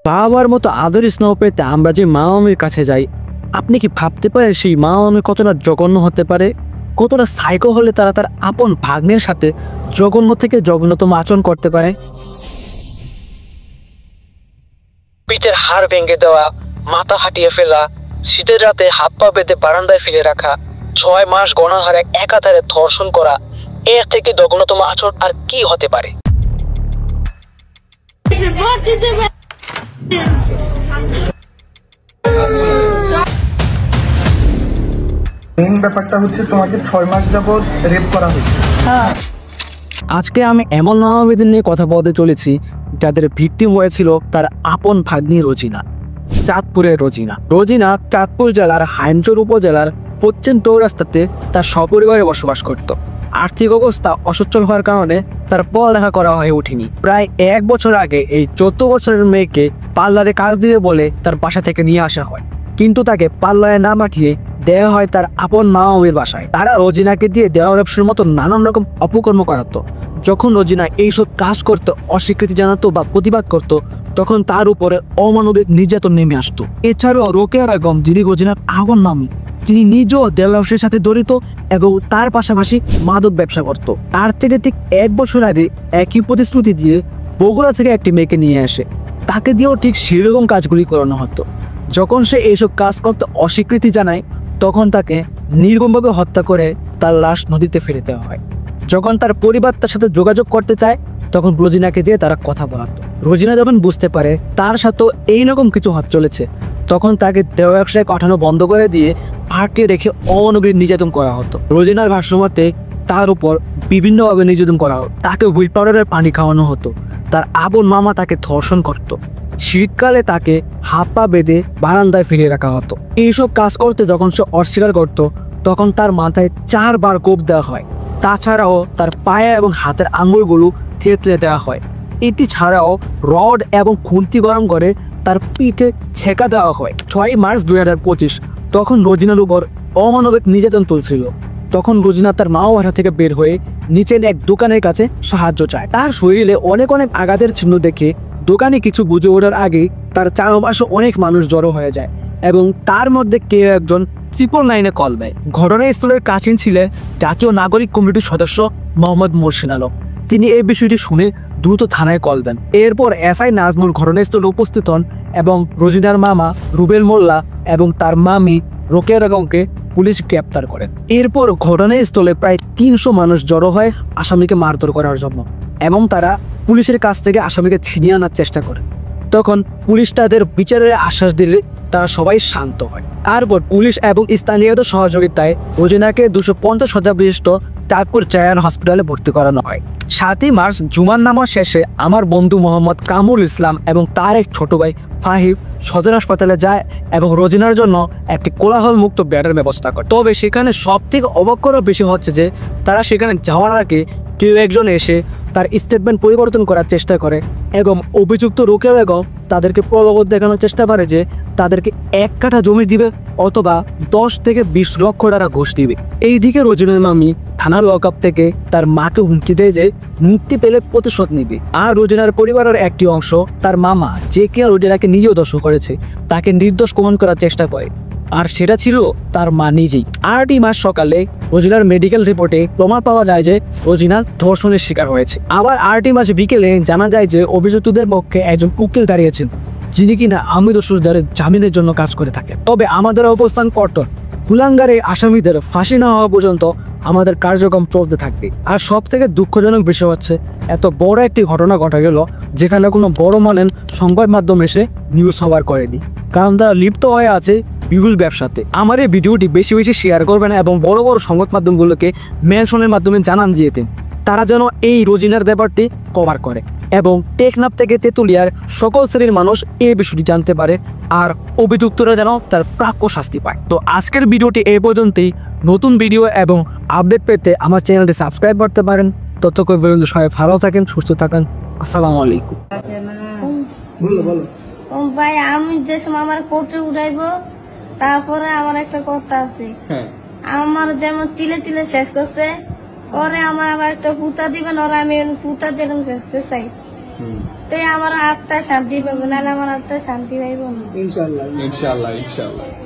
বাবার মতো আদর স্নেহ পেতে আমরা যে মা মামির কাছে যাই, আপনি কি ভাবতে পারেন সেই মা মামি কতটা জঘন্য হতে পারে? কতটা সাইকো হলে তারা তার আপন ভাগ্নের সাথে জঘন্য থেকে জঘন্যতম আচরণ করতে পারে? পিঠের হাড় ভেঙে দেওয়া, মাথা হাঁটিয়ে ফেলা, শীতের রাতে হাত পা বেঁধে বারান্দায় ফেলে রাখা, 6 মাস গণহারে একাধারে ধর্ষণ করা, এর থেকে জঘন্যতম আচরণ আর কি হতে পারে? মেইন ব্যাপারটা হচ্ছে তোমাকে 6 মাস যাবত রেপ করা হয়েছে। আজকে আমি এমন মামাবিদের নিয়ে কথা বলতে চলেছি যাদের ভিকটিম হয়েছিল তার আপন ভাগ্নি রোজিনা। চাঁদপুরের রোজিনা চাঁদপুর জেলার হাইমচর উপজেলার পশ্চিম চৌরাস্তাতে তার সপরিবারে বসবাস করত। আর্থিক অবস্থা অসচ্ছল হওয়ার কারণে তার পড়ালেখা করা হয়ে ওঠেনি। প্রায় 1 বছর আগে এই 14 বছরের মেয়েকে পার্লারে কাজ দিবে বলে তার বাসা থেকে নিয়ে আসা হয়, কিন্তু তাকে পার্লারে না পাঠিয়ে দেওয়া হয় তার আপন মা মামির বাসায়। তারা রোজিনাকে দিয়ে দেওয়া ব্যবসার মতো নানান রকম অপকর্ম করাতো। যখন রোজিনা এইসব কাজ করতে অস্বীকৃতি জানাতো বা প্রতিবাদ করত, তখন তার উপরে অমানবিক নির্যাতন নেমে আসতো। এছাড়াও রোকেয়া বেগম, যিনি রোজিনার আপন মামি, তিনি নিজেও দেওয়া ব্যবসার সাথে জড়িত এবং তার পাশাপাশি মাদক ব্যবসা করত। তার থেকে ঠিক 1 বছর আগে একই প্রতিশ্রুতি দিয়ে বগুড়া থেকে একটি মেয়েকে নিয়ে আসে, তাকে দিয়েও ঠিক সেরকম কাজগুলি করানো হতো। যখন সে এইসব কাজ করতে অস্বীকৃতি জানায়, তখন তাকে নির্মমভাবে হত্যা করে তার লাশ নদীতে ফেলে দেওয়া হয়। যখন তার পরিবার তার সাথে যোগাযোগ করতে চায়, তখন রোজিনাকে দিয়ে তারা কথা বলাতো। রোজিনা যখন বুঝতে পারে তার সাথেও এইরকম কিছু হাত চলেছে, তখন তাকে দেওয়া ব্যবসায় পাঠানো বন্ধ করে দিয়ে আটকে রেখে অমানবিক নির্যাতন করা হতো। রোজিনার ভাষ্যমতে তার উপর বিভিন্নভাবে নির্যাতন করা হতো। তাকে হুইল পাউডারের পানি খাওয়ানো হতো। তার আপন মামা তাকে ধর্ষণ করত। শীতকালে তাকে হাত পা বেঁধে বারান্দায় ফিরিয়ে রাখা হতো। এইসব কাজ করতে যখন সে অস্বীকার করত, তখন তার মাথায় 4 বার কোপ দেওয়া হয়। তাছাড়াও তার পায়ে এবং হাতের আঙুলগুলো থেতলে দেওয়া হয়। এটি ছাড়াও রড এবং খুন্তি গরম করে তার পিঠে ছেঁকা দেওয়া হয়। 6 মার্চ 2025 তখন রোজিনার উপর অমানবিক নির্যাতন চলছিল। তখন রোজিনা তার মা বাসা থেকে বের হয়ে নিচের এক দোকানের কাছে সাহায্য চায়। তার শরীরে অনেক আঘাতের চিহ্ন দেখে দোকানে কিছু বুঝে ওঠার আগে তার চারপাশে অনেক মানুষ জড়ো হয়ে যায় এবং তার মধ্যে কেউ একজন 999-এ কল দেয়। ঘটনাস্থলের কাছেই ছিলেন জাতীয় নাগরিক কমিটির সদস্য মোহাম্মদ মোহসিন আলম। তিনি এই বিষয়টি শুনে দ্রুত থানায় কল দেন। এরপর এসআই নাজমুল ঘটনাস্থলে উপস্থিত হন এবং রোজিনার মামা রুবেল মোল্লা এবং তার মামি রোকেয়া বেগমকে পুলিশ গ্রেপ্তার করেন। এরপর ঘটনাস্থলে প্রায় 300 মানুষ জড়ো হয় আসামিকে মারধর করার জন্য এবং তারা পুলিশের কাছ থেকে আসামিকে ছিনিয়ে আনার চেষ্টা করে। তখন পুলিশ তাদের বিচারের আশ্বাস দিলে তারা সবাই শান্ত হয়। তারপর পুলিশ এবং স্থানীয়দের সহযোগিতায় রোজিনাকে 250 শয্যা বিশিষ্ট চাঁদপুর জায়ান হসপিটালে ভর্তি করানো হয়। 7 মার্চ জুমার নামাজ শেষে আমার বন্ধু মোহাম্মদ কামরুল ইসলাম এবং তার এক ছোট ভাই ফাহিম সদর হাসপাতালে যায় এবং রোজিনার জন্য একটি কোলাহল মুক্ত বেডের ব্যবস্থা করে। তবে সেখানে সবথেকে অবাক করার বিষয় হচ্ছে যে তারা সেখানে যাওয়ার আগে কেউ একজন এসে তার স্টেটমেন্ট পরিবর্তন করার চেষ্টা করে এবং অভিযুক্ত রোকেয়া বেগম তাদেরকে প্রলোভন দেখানোর চেষ্টা করে যে তাদেরকে 1 কাঠা জমি দিবে অথবা 10 থেকে 20 লক্ষ টাকা ঘুষ দিবে। এইদিকে রোজিনার মামি থানার লকআপ থেকে তার মাকে হুমকি দেয় যে মুক্তি পেলে প্রতিশোধ নিবে। আর রোজিনার পরিবারের একটি অংশ তার মামা, যে কিনা রোজিনাকে নিজেও দর্শন করেছে, তাকে নির্দোষ প্রমাণ করার চেষ্টা করে, আর সেটা ছিল তার মা নিজেই। 8 মার্চ সকালে রোজিনার মেডিকেল রিপোর্টে প্রমাণ পাওয়া যায় যে রোজিনা ধর্ষণের শিকার হয়েছে। আবার 8 মার্চ বিকেলে জানা যায় যে অভিযুক্তদের পক্ষে একজন উকিল দাঁড়িয়েছেন, যিনি কিনা দোষীদের জামিনের জন্য কাজ করে থাকে। তবে আমাদের অবস্থান কঠোর। কুলাঙ্গারে আসামিদের ফাঁসি না হওয়া পর্যন্ত আমাদের কার্যক্রম চলতে থাকবে। আর সব থেকে দুঃখজনক বিষয় হচ্ছে এত বড় একটি ঘটনা ঘটে গেল যেখানে কোনো বড় মানের সংবাদ মাধ্যম এসে নিউজ কভার করেনি, কারণ তারা লিপ্ত হয়ে আছে বিপুল ব্যবসাতে। আমার এই ভিডিওটি বেশি বেশি শেয়ার করবেন এবং বড় বড় সংবাদ মাধ্যমগুলোকে মেনশনের মাধ্যমে জানান দিয়েতে তারা যেন এই রোজিনার ব্যাপারটি কভার করে এবং টেকনাফ থেকে তেতুলিয়ার সকল শ্রেণীর মানুষ এই বিষয়টি জানতে পারে আর অভিযুক্তরা যেন তার প্রাপ্য শাস্তি পায়। তো আজকের ভিডিওটি এই পর্যন্তই। নতুন ভিডিও এবং আপডেট পেতে আমার চ্যানেলটি সাবস্ক্রাইব করতে পারেন। ততক্ষণ পর্যন্ত সবাই ভালো থাকেন, সুস্থ থাকেন। আসসালামু আলাইকুম। ভাই আমি যে সময় আমার কোর্টে উঠাইবো, তারপরে আমার একটা কথা আছে। আমার যেমন তিলে তিলে শেষ করছে, ওরে আমার আবার একটা ফুটা দিবেন, ওরা আমি ফুটা দিয়ে শেষ চাই। তো আমার আত্মা শান্তি পাবো, নাহলে আমার আত্মা শান্তি পাইব না। ইনশাল্লাহ। ইনশাআল্লাহ ইনশাআল্লাহ।